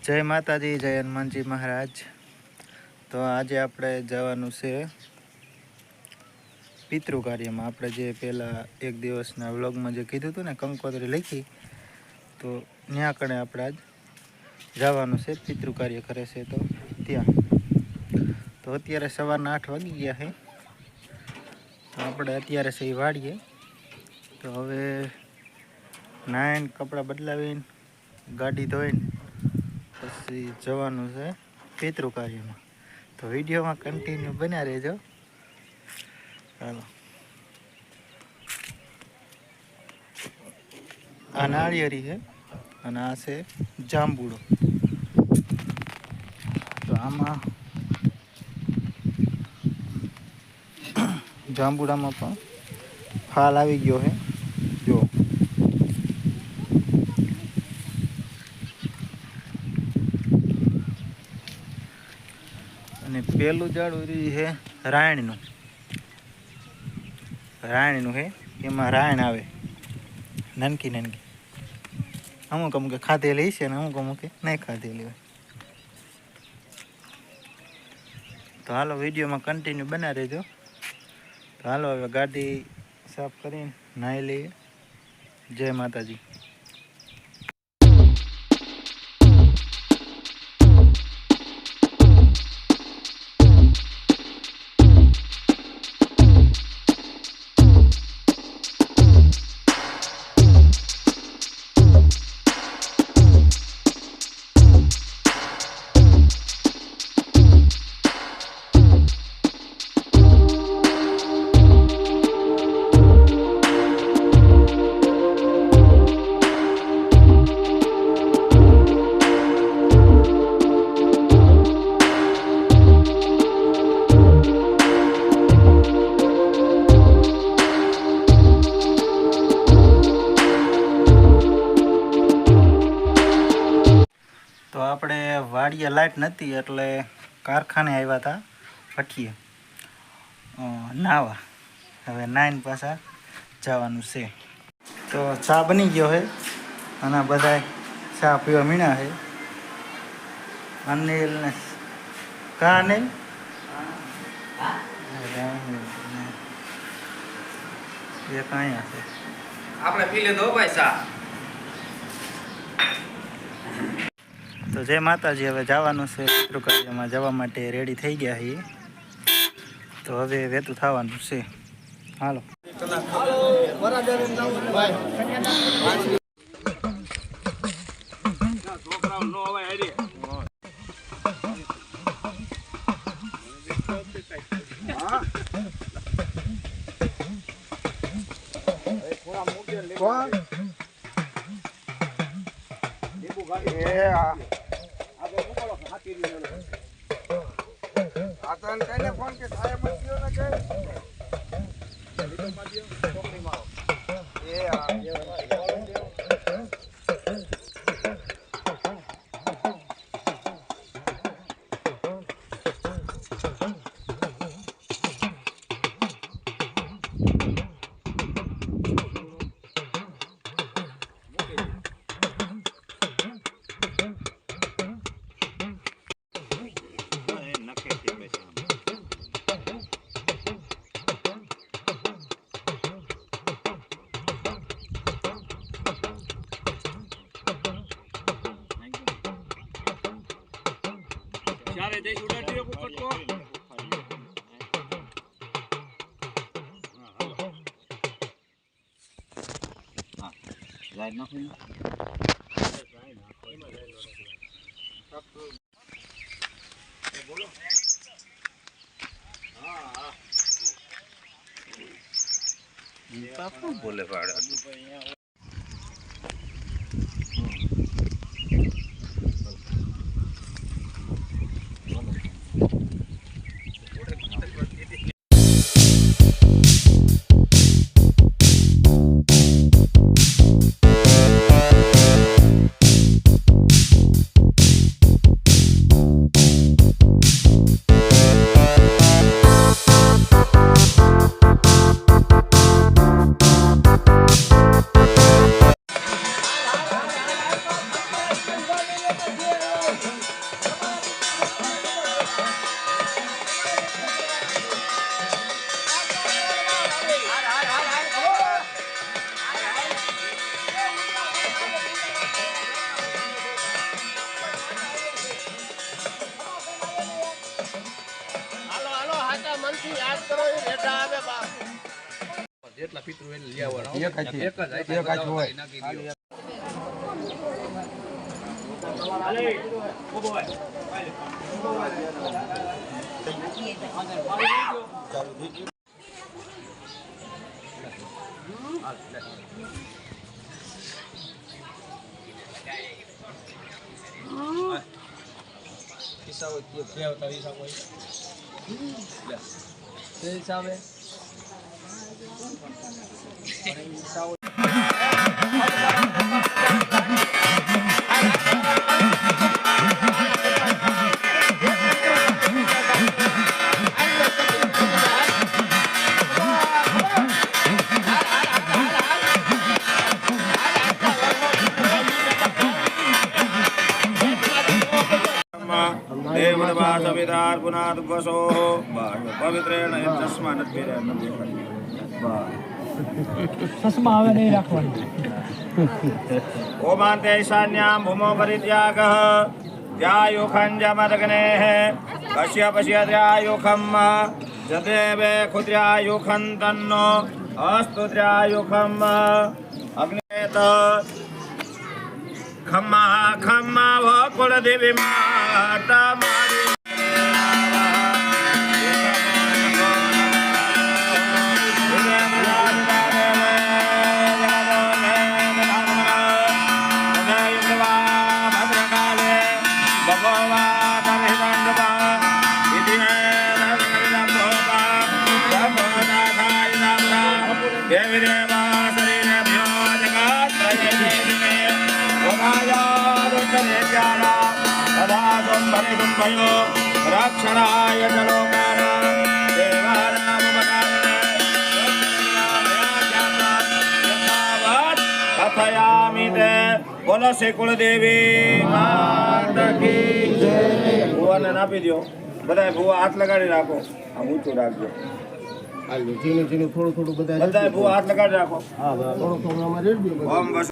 જય માતાજી, જય હનુમાનજી મહારાજ। તો આજે આપણે જવાનું છે પિતૃ કાર્યમાં। આપણે જે પહેલાં એક દિવસના વ્લોગમાં જે કીધું હતું ને, કંકોત્રી લખી, તો ત્યાં કણે આપણે આજ જવાનું છે। પિતૃ કાર્ય કરે છે તો ત્યાં। તો અત્યારે સવારના 8 વાગી ગયા છે। તો આપણે અત્યારે છે એ વાડીએ। તો હવે નાઈન કપડાં બદલાવીને ગાડી ધોઈને પછી જવાનું છે પિતૃ કાર્યમાં। તો વિડીયોમાં કન્ટિન્યુ બન્યા રહેજો। ચાલો, આ નાળિયેરી છે અને આ છે જાંબુડો। તો આમાં જાંબુડામાં પણ ફાલ આવી ગયો છે, જો। અને પેલું ઝાડું છે રાયણનું છે। એમાં રાયણ આવે નાનકી નાનકી, અમુક અમુક ખાધેલી છે ને અમુક અમુક નહીં ખાધેલી હોય। તો હાલો, વિડીયોમાં કન્ટિન્યુ બના રહેજો। તો હાલો, હવે ગાડી સાફ કરીને નાહી લઈએ। જય માતાજી। તો આપણે વાડીએ લાઇટ નહોતી એટલે કારખાને આવ્યા હતા ભઠ્ઠીએ નાવા। હવે નાઈન પાછા જવાનું છે। તો ચા બની ગયો છે અને બધા ચા પીવા મીણા છે। અનિલ ને કા અનિલ એ કાંઈ હશે, આપણે પી લેતો ભાઈ ચા। તો જય માતાજી। હવે જવાનું છે પિતૃ કાર્યમાં, જવા માટે રેડી થઈ ગયા છીએ। તો હવે વહેતું થવાનું છે। હાલો, ફોન કે થાય મત ગયો ને કે ચારે દેશ ઉડાડી રહ્યો કટકો। હા, લાઈટ નાખો। બોલો। હા હા, બાપુ બોલે પાડા। જેટલા પિતૃ એટલે લઈ આવવાના એક જ હોય નાખી દો ચશ્મા આવે નહીં રાખવાનું. ओमान्ते ईशान्यां भूमो परित्यागः ध्यायुखं जमदग्नेः कश्यपश्यद्र्यायुखं जदेवे खुद्र्यायुखं तन्नो अस्तु द्र्यायुखं अग्नेत खम्मा खम्मा वो कुलदेवी माता मारी रक्षणाय कथयामि ते बोलो श्री कुलदेवी माता की जय। भुवाને આપી દો બધાય ભુવા હાથ લગાડી રાખો આમ ઊંચું રાખજો થોડું બધા બધાય ભુવા હાથ લગાડી રાખો થોડું અમારે રેડી દો. ઓમ બસ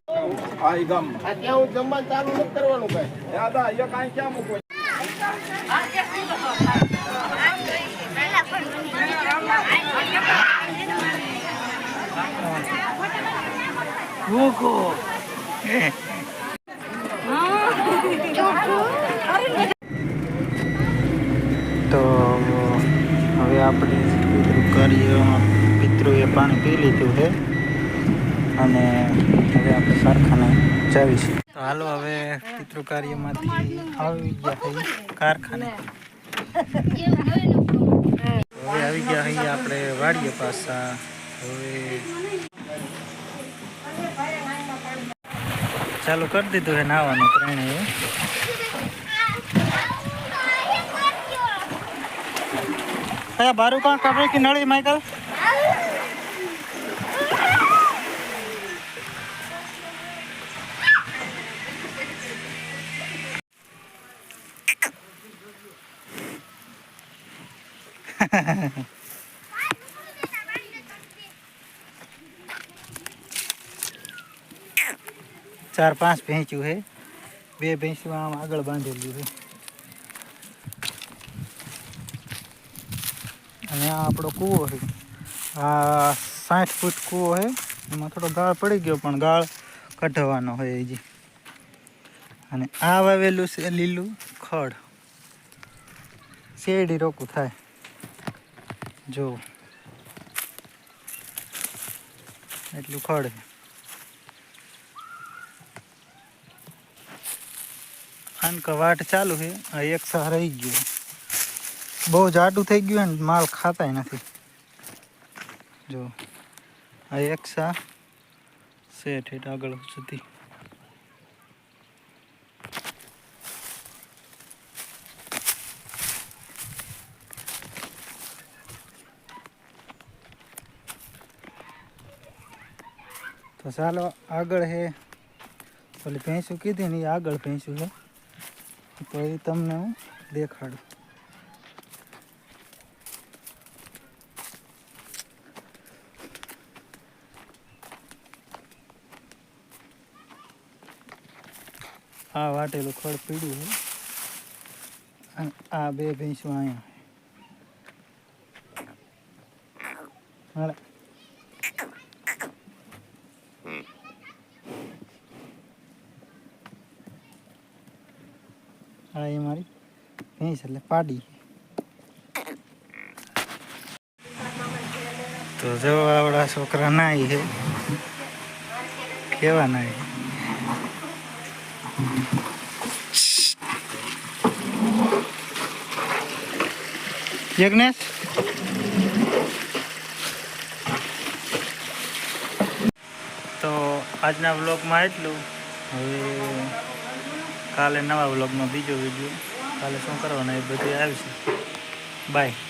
આઈ ગમ આ ત્યાં જમવાનું ચાલુ નથી કરવાનું કઈ. યાદા એ કાઈ ક્યાં મૂકો મૂકો તો હવે આપણે પિતૃએ પાણી પી લીધું છે અને હવે આપણે કારખાને જાવીશું. તો હાલો હવે પિતૃ કાર્યમાંથી આવી ગયા છે કારખાને. હવે આવી ગયા છીએ આપણે વાડીએ પાછા. હવે ચાલુ કરી દીધું છે નાવાનું ત્રણેય. કયા બારું કાં કાઢે કે નળી માઇકલ? ચાર પાંચ ભેંચ્યું છે. બે ભેંસું આમ આગળ બાંધેલું છે અને આ આપણો કૂવો છે. આ 60 ફૂટ કૂવો છે. એમાં થોડો ગાળ પડી ગયો પણ ગાળ કઢવાનો હોય હજી. અને આ વાવેલું છે લીલું ખડ. શેરડી રોકું થાય જો એટલું ખડ છે. આનકા વાટ ચાલુ છે. આ એક સા રહી ગયું. બહુ જાડું થઈ ગયું ને માલ ખાતાય નથી. જો આ એક સા છે ઠેઠ આગળ સુધી. તો ચાલો આગળ છે ઓલી ભેંસું કીધી ને એ આગળ ભેંસું છે તો એ તમને હું દેખાડું. આ વાટેલું ખડ પીડ્યું છે અને આ બે ભેંસું અહીંયા. હાલે. હા એ મારી ભેંસ એટલે પાડી. તો જો આવડા છોકરા નાઈ છે કેવા નાઈ. યજ્ઞેશ તો આજના વ્લોગમાં એટલું. હવે કાલે નવા વ્લોગમાં બીજો વિડીયો કાલે શું કરવાનું એ બધું આવશે. બાય.